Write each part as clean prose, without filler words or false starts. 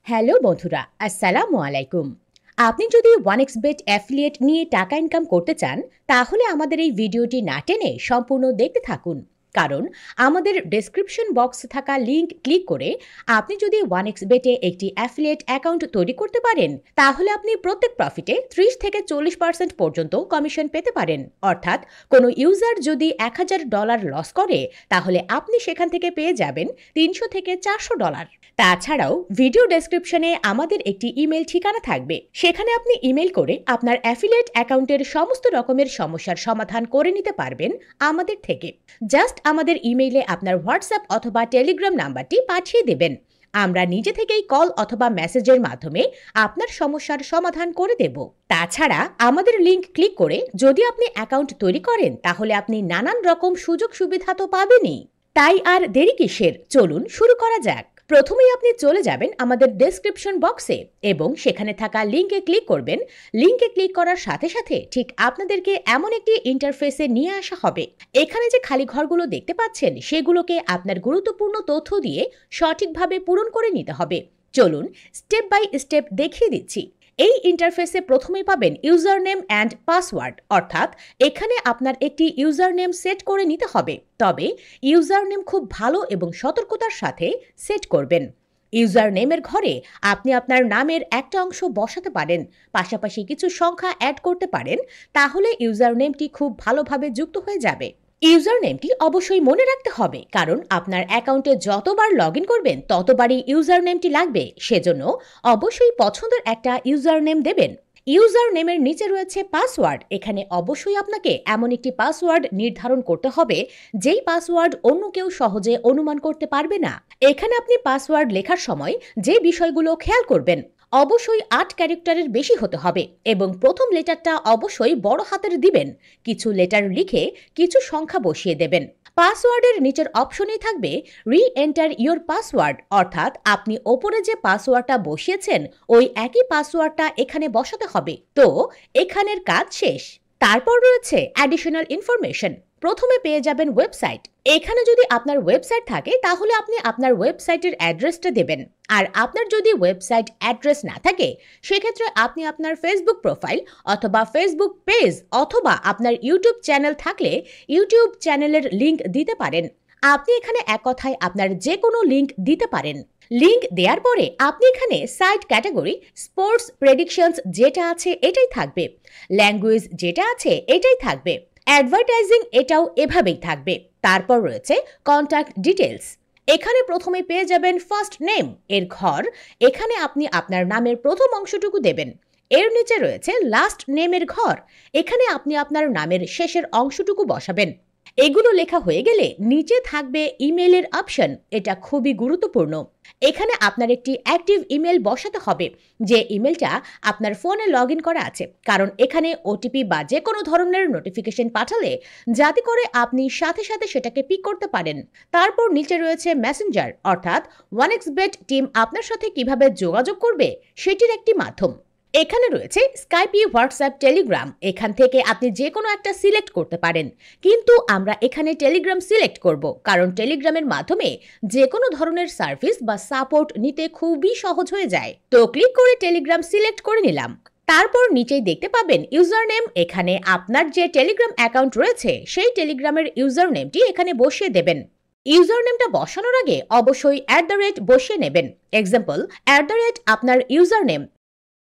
Hello বন্ধুরা, আসসালামু আলাইকুম। আপনি যদি ওয়ানএক্সবেট অ্যাফিলিয়েট নিয়ে টাকা ইনকাম করতে চান, তাহলে আমাদের এই ভিডিওটি না টেনে সম্পূর্ণ দেখতে থাকুন। কারণ আমাদের ডেসক্রিপশন বক্সে থাকা লিংক ক্লিক করে আপনি যদি ওয়ানএক্সবেটে একটি অ্যাফিলিয়েট অ্যাকাউন্ট তৈরি করতে পারেন, তাহলে আপনি প্রত্যেক প্রফিটে 30 থেকে 40% পর্যন্ত কমিশন পেতে পারেন। অর্থাৎ কোনো ইউজার যদি $1000 লস করে, তাহলে আপনি সেখান থেকে পেয়ে যাবেন $300 থেকে $400। তাছাড়াও ভিডিও ডেসক্রিপশনে আমাদের একটি ইমেল ঠিকানা থাকবে, সেখানে আপনি ইমেল করে আপনার অ্যাফিলিয়েট অ্যাকাউন্টের সমস্ত রকমের সমস্যার সমাধান করে নিতে পারবেন আমাদের থেকে। জাস্ট আমাদের ইমেইলে আপনার হোয়াটসঅ্যাপ অথবা টেলিগ্রাম নাম্বারটি পাঠিয়ে দেবেন। আমরা নিজে থেকেই কল অথবা মেসেজের মাধ্যমে আপনার সমস্যার সমাধান করে দেব। তাছাড়া আমাদের লিংক ক্লিক করে যদি আপনি অ্যাকাউন্ট তৈরি করেন, তাহলে আপনি নানান রকম সুযোগ সুবিধা তো পাবেনই। তাই আর দেরি কিসের, চলুন শুরু করা যাক। প্রথমেই আপনি চলে যাবেন আমাদের ডেসক্রিপশন বক্সে এবং সেখানে থাকা লিংকে ক্লিক করবেন। লিংকে ক্লিক করার সাথে সাথে ঠিক আপনাদেরকে এমন একটি ইন্টারফেসে নিয়ে আসা হবে। এখানে যে খালি ঘরগুলো দেখতে পাচ্ছেন, সেগুলোকে আপনার গুরুত্বপূর্ণ তথ্য দিয়ে সঠিকভাবে পূরণ করে নিতে হবে। চলুন স্টেপ বাই স্টেপ দেখিয়ে দিচ্ছি। এই ইন্টারফেসে প্রথমেই পাবেন ইউজার নেম অ্যান্ড পাসওয়ার্ড, অর্থাৎ এখানে আপনার একটি ইউজার নেম সেট করে নিতে হবে। তবে ইউজার নেম খুব ভালো এবং সতর্কতার সাথে সেট করবেন। ইউজার নেমের ঘরে আপনি আপনার নামের একটা অংশ বসাতে পারেন, পাশাপাশি কিছু সংখ্যা অ্যাড করতে পারেন, তাহলে ইউজার নেমটি খুব ভালোভাবে যুক্ত হয়ে যাবে। ইউজার নেমটি অবশ্যই মনে রাখতে হবে, কারণ আপনার অ্যাকাউন্টে যতবার লগ ইন করবেন ততবারই ইউজার নেমটি লাগবে। সেজন্য অবশ্যই পছন্দের একটা ইউজার নেম দেবেন। ইউজার নেমের নিচে রয়েছে পাসওয়ার্ড। এখানে অবশ্যই আপনাকে এমন একটি পাসওয়ার্ড নির্ধারণ করতে হবে যেই পাসওয়ার্ড অন্য কেউ সহজে অনুমান করতে পারবে না। এখানে আপনি পাসওয়ার্ড লেখার সময় যে বিষয়গুলো খেয়াল করবেন, অবশ্যই 8 ক্যারেক্টারের বেশি হতে হবে এবং প্রথম লেটারটা অবশ্যই বড় হাতের দিবেন। কিছু লেটার লিখে কিছু সংখ্যা বসিয়ে দেবেন। পাসওয়ার্ডের নিচের অপশনেই থাকবে রি এন্টার ইয়োর পাসওয়ার্ড, অর্থাৎ আপনি ওপরে যে পাসওয়ার্ডটা বসিয়েছেন ওই একই পাসওয়ার্ডটা এখানে বসাতে হবে। তো এখানের কাজ শেষ। তারপর রয়েছে অ্যাডিশনাল ইনফরমেশন। প্রথমে পেয়ে যাবেন ওয়েবসাইট। এখানে যদি আপনার ওয়েবসাইট থাকে, তাহলে আপনি আপনার ওয়েবসাইটের অ্যাড্রেসটা দেবেন। আর আপনার যদি ওয়েবসাইট অ্যাড্রেস না থাকে, সেক্ষেত্রে আপনি আপনার ফেসবুক প্রোফাইল অথবা ফেসবুক পেজ অথবা আপনার ইউটিউব চ্যানেল থাকলে ইউটিউব চ্যানেলের লিংক দিতে পারেন। আপনি এখানে এক কথায় আপনার যে কোনো লিংক দিতে পারেন। লিংক দেওয়ার পরে আপনি এখানে সাইট ক্যাটাগরি স্পোর্টস প্রেডিকশনস যেটা আছে এটাই থাকবে, ল্যাঙ্গুয়েজ যেটা আছে এটাই থাকবে, অ্যাডভার্টাইজিং এটাও এভাবেই থাকবে। তারপর রয়েছে কন্ট্যাক্ট ডিটেলস। এখানে প্রথমে পেয়ে যাবেন ফার্স্ট নেম এর ঘর। এখানে আপনি আপনার নামের প্রথম অংশটুকু দেবেন। এর নিচে রয়েছে লাস্ট নেমের ঘর। এখানে আপনি আপনার নামের শেষের অংশটুকু বসাবেন। এগুলো লেখা হয়ে গেলে নিচে থাকবে ইমেলের অপশন। এটা খুবই গুরুত্বপূর্ণ। এখানে আপনার একটি অ্যাক্টিভ ইমেল বসাতে হবে, যে ইমেলটা আপনার ফোনে লগ ইন করা আছে, কারণ এখানে ওটিপি বা যে কোনো ধরনের নোটিফিকেশন পাঠালে যাতে করে আপনি সাথে সাথে সেটাকে পিক করতে পারেন। তারপর নিচে রয়েছে মেসেঞ্জার, অর্থাৎ ওয়ানএক্সবেট টিম আপনার সাথে কিভাবে যোগাযোগ করবে সেটির একটি মাধ্যম। এখানে রয়েছে স্কাইপি, হোয়াটসঅ্যাপ, টেলিগ্রাম। এখান থেকে আপনি যে কোনো একটা সিলেক্ট করতে পারেন, কিন্তু আমরা এখানে টেলিগ্রাম সিলেক্ট করব, কারণ টেলিগ্রামের মাধ্যমে যে কোনো ধরনের সার্ভিস বা সাপোর্ট নিতে খুবই সহজ হয়ে যায়। তো ক্লিক করে টেলিগ্রাম সিলেক্ট করে নিলাম। তারপর নিচেই দেখতে পাবেন ইউজার নেম। এখানে আপনার যে টেলিগ্রাম অ্যাকাউন্ট রয়েছে সেই টেলিগ্রামের ইউজার নেমটি এখানে বসিয়ে দেবেন। ইউজার নেমটা বসানোর আগে অবশ্যই বসিয়ে নেবেন। এক্সাম্পল, আপনার ইউজার নেম।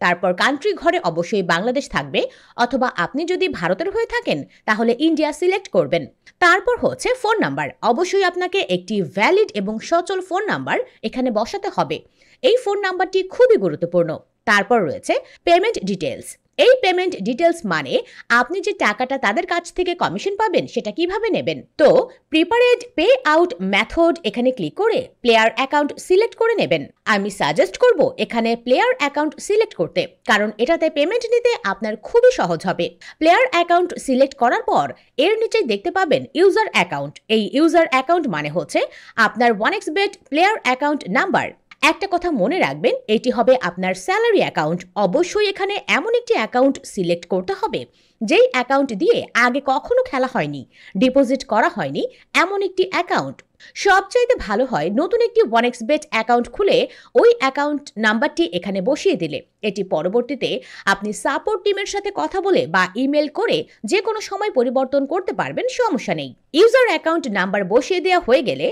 তারপর কান্ট্রি ঘরে অবশ্যই বাংলাদেশ থাকবে, অথবা আপনি যদি ভারতের হয়ে থাকেন তাহলে ইন্ডিয়া সিলেক্ট করবেন। তারপর হচ্ছে ফোন নাম্বার। অবশ্যই আপনাকে একটি ভ্যালিড এবং সচল ফোন নাম্বার এখানে বসাতে হবে। এই ফোন নাম্বারটি খুবই গুরুত্বপূর্ণ। তারপর রয়েছে পেমেন্ট ডিটেলস। এই পেমেন্ট ডিটেলস মানে আপনি যে টাকাটা তাদের কাছ থেকে কমিশন পাবেন সেটা কিভাবে নেবেন। তো প্রিপারেড পে আউট মেথড এখানে ক্লিক করে প্লেয়ার অ্যাকাউন্ট সিলেক্ট করে নেবেন। আমি সাজেস্ট করব এখানে প্লেয়ার অ্যাকাউন্ট সিলেক্ট করতে, কারণ এটাতে পেমেন্ট নিতে আপনার খুবই সহজ হবে। প্লেয়ার অ্যাকাউন্ট সিলেক্ট করার পর এর নিচে দেখতে পাবেন ইউজার অ্যাকাউন্ট। এই ইউজার অ্যাকাউন্ট মানে হচ্ছে আপনার ওয়ানএক্সবেট প্লেয়ার অ্যাকাউন্ট নাম্বার। একটা কথা মনে রাখবেন, এটি হবে আপনার স্যালারি অ্যাকাউন্ট। অবশ্যই এখানে এমন একটি অ্যাকাউন্ট সিলেক্ট করতে হবে যেই অ্যাকাউন্ট দিয়ে আগে কখনো খেলা হয়নি, ডিপোজিট করা হয়নি, এমন একটি অ্যাকাউন্ট। সবচাইতে ভালো হয় নতুন একটি 1xbet অ্যাকাউন্ট খুলে ওই অ্যাকাউন্ট নাম্বারটি এখানে বসিয়ে দিলে এটি পরবর্তীতে আপনি সাপোর্ট টিমের সাথে কথা বলে বা ইমেল করে যে কোনো সময় পরিবর্তন করতে পারবেন, সমস্যা নেই। ইউজার অ্যাকাউন্ট নাম্বার বসিয়ে দেওয়া হয়ে গেলে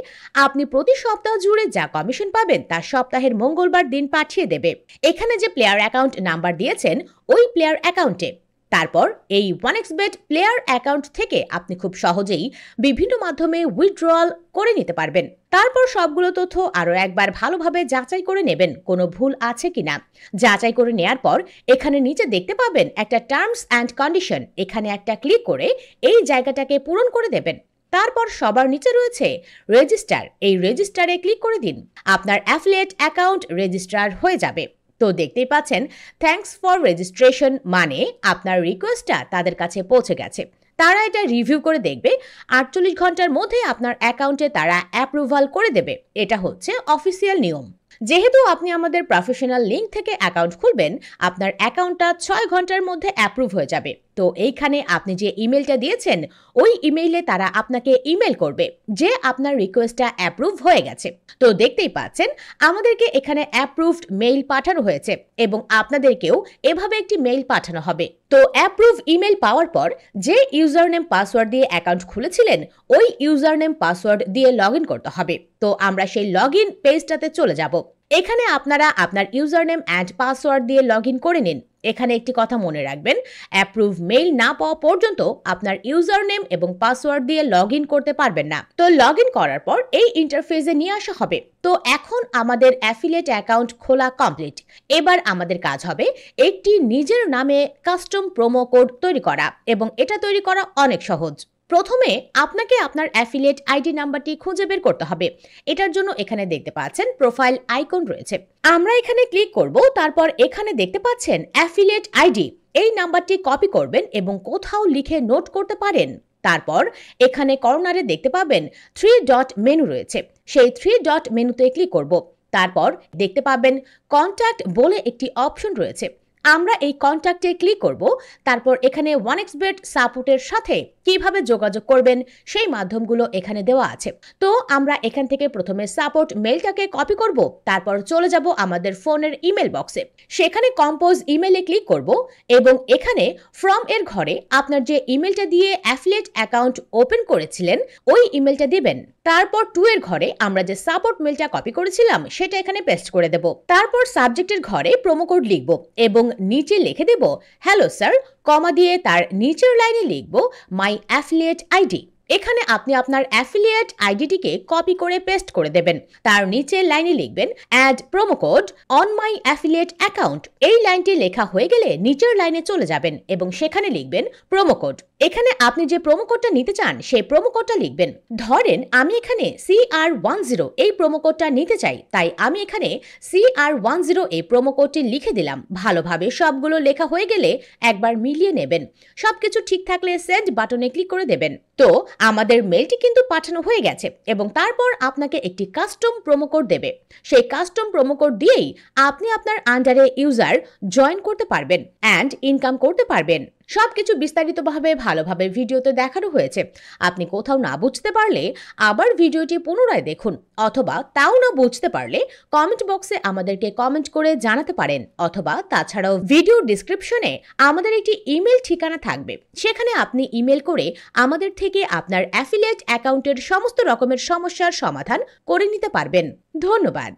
আপনি প্রতি সপ্তাহ জুড়ে যা কমিশন পাবেন তা সপ্তাহের মঙ্গলবার দিন পাঠিয়ে দেবে এখানে যে প্লেয়ার অ্যাকাউন্ট নাম্বার দিয়েছেন ওই প্লেয়ার অ্যাকাউন্টে। তারপর এই 1xbet প্লেয়ার অ্যাকাউন্ট থেকে আপনি খুব সহজেই বিভিন্ন মাধ্যমে উইথড্রয়াল করে নিতে পারবেন। তারপর সবগুলো তথ্য আরও একবার ভালোভাবে যাচাই করে নেবেন কোনো ভুল আছে কিনা। যাচাই করে নেয়ার পর এখানে নিচে দেখতে পাবেন একটা টার্মস অ্যান্ড কন্ডিশন, এখানে একটা ক্লিক করে এই জায়গাটাকে পূরণ করে দেবেন। তারপর সবার নিচে রয়েছে রেজিস্টার, এই রেজিস্টারে ক্লিক করে দিন। আপনার অ্যাফিলিয়েট অ্যাকাউন্ট রেজিস্টার হয়ে যাবে। তো দেখতেই পাচ্ছেন থ্যাঙ্কস ফর রেজিস্ট্রেশন মানে আপনার রিকোয়েস্টটা তাদের কাছে পৌঁছে গেছে। তারা এটা রিভিউ করে দেখবে, 48 ঘন্টার মধ্যে আপনার অ্যাকাউন্টে তারা অ্যাপ্রুভাল করে দেবে। এটা হচ্ছে অফিসিয়াল নিয়ম। যেহেতু আপনি আমাদের প্রফেশনাল লিঙ্ক থেকে অ্যাকাউন্ট খুলবেন, আপনার অ্যাকাউন্টটা 6 ঘন্টার মধ্যে অ্যাপ্রুভ হয়ে যাবে। তো এইখানে আপনি যে ইমেলটা দিয়েছেন ওই ইমেইলে তারা আপনাকে ইমেল করবে যে আপনার রিকোয়েস্টটা অ্যাপ্রুভ হয়ে গেছে। তো দেখতেই পাচ্ছেন আমাদেরকে এখানে অ্যাপ্রুভড মেইল পাঠানো হয়েছে এবং আপনাদেরকেও এভাবে একটি মেইল পাঠানো হবে। তো অ্যাপ্রুভ ইমেল পাওয়ার পর যে ইউজার নেম পাসওয়ার্ড দিয়ে অ্যাকাউন্ট খুলেছিলেন ওই ইউজার নেম পাসওয়ার্ড দিয়ে লগ ইন করতে হবে। তো আমরা সেই লগ ইন পেজটাতে চলে যাব। এখানে আপনারা আপনার ইউজার নেম অ্যান্ড পাসওয়ার্ড দিয়ে লগ ইন করে নিন। এখানে একটি কথা মনে রাখবেন, অ্যাপ্রুভ মেইল না পাওয়া পর্যন্ত আপনার ইউজার নেম এবং পাসওয়ার্ড দিয়ে লগ ইন করতে পারবেন না। তো লগ ইন করার পর এই ইন্টারফেসে নিয়ে আসা হবে। তো এখন আমাদের অ্যাফিলিয়েট অ্যাকাউন্ট খোলা কমপ্লিট। এবার আমাদের কাজ হবে একটি নিজের নামে কাস্টম প্রোমো কোড তৈরি করা এবং এটা তৈরি করা অনেক সহজ। প্রথমে আপনাকে আপনার অ্যাফিলিয়েট আইডি নাম্বারটি খুঁজে বের করতে হবে। এটার জন্য এখানে দেখতে পাচ্ছেন প্রোফাইল আইকন রয়েছে, আমরা এখানে ক্লিক করব। তারপর এখানে দেখতে পাচ্ছেন অ্যাফিলিয়েট আইডি, এই নাম্বারটি কপি করবেন এবং কোথাও লিখে নোট করতে পারেন। তারপর এখানে কর্নারে দেখতে পাবেন 3 ডট মেনু রয়েছে, সেই 3 ডট মেনুতে ক্লিক করব। তারপর দেখতে পাবেন কন্ট্যাক্ট বলে একটি অপশন রয়েছে, আমরা এই কন্ট্যাক্টে ক্লিক করব। তারপর এখানে 1xbet সাপোর্টের সাথে কিভাবে যোগাযোগ করবেন সেই মাধ্যমগুলো এখানে দেওয়া আছে। তো আমরা এখান থেকে প্রথমে সাপোর্ট মেলটাকে কপি করব, তারপর চলে যাব আমাদের ফোনের ইমেল বক্সে, সেখানে কম্পোজ ইমেলে ক্লিক করব এবং এখানে ফ্রম এর ঘরে আপনার যে ইমেলটা দিয়ে অ্যাফিলিয়েট অ্যাকাউন্ট ওপেন করেছিলেন ওই ইমেলটা দিবেন। তারপর 2 এর ঘরে আমরা যে সাপোর্ট মেলটা কপি করেছিলাম সেটা এখানে পেস্ট করে দেব। তারপর সাবজেক্টের ঘরে প্রোমো কোড লিখব এবং নিচে লিখে দেব হ্যালো স্যার, কমা দিয়ে তার নিচের লাইনে লিখব মাই অ্যাফিলিয়েট আইডি। এখানে আপনি আপনার অ্যাফিলিয়েট আইডিটিকে কপি করে পেস্ট করে দেবেন। তার নিচের লাইনে লিখবেন add promo code on my affiliate account. এই লাইনটি লেখা হয়ে গেলে নিচের লাইনে চলে যাবেন এবং সেখানে লিখবেন প্রোমো কোড। এখানে আপনি যে প্রোমো কোডটা নিতে চান সেই প্রোমো কোডটা লিখবেন। ধরেন আমি এখানে CR10 এই প্রোমো কোডটা নিতে চাই, তাই আমি এখানে CR10 এই প্রোমো কোডটি লিখে দিলাম। ভালোভাবে সবগুলো লেখা হয়ে গেলে একবার মিলিয়ে নেবেন, সবকিছু ঠিক থাকলে সেন্ড বাটনে ক্লিক করে দেবেন। তো আমাদের মেলটি কিন্তু পাঠানো হয়ে গেছে এবং তারপর আপনাকে একটি কাস্টম প্রোমো কোড দেবে। সেই কাস্টম প্রোমো কোড দিয়েই আপনি আপনার আন্ডারে ইউজার জয়েন করতে পারবেন অ্যান্ড ইনকাম করতে পারবেন। সবকিছু বিস্তারিতভাবে ভালোভাবে ভিডিওতে দেখানো হয়েছে। আপনি কোথাও না বুঝতে পারলে আবার ভিডিওটি পুনরায় দেখুন, অথবা তাও না বুঝতে পারলে কমেন্ট বক্সে আমাদেরকে কমেন্ট করে জানাতে পারেন, অথবা তাছাড়াও ভিডিও ডিসক্রিপশনে আমাদের একটি ইমেল ঠিকানা থাকবে, সেখানে আপনি ইমেল করে আমাদের থেকে আপনার অ্যাফিলিয়েট অ্যাকাউন্টের সমস্ত রকমের সমস্যার সমাধান করে নিতে পারবেন। ধন্যবাদ।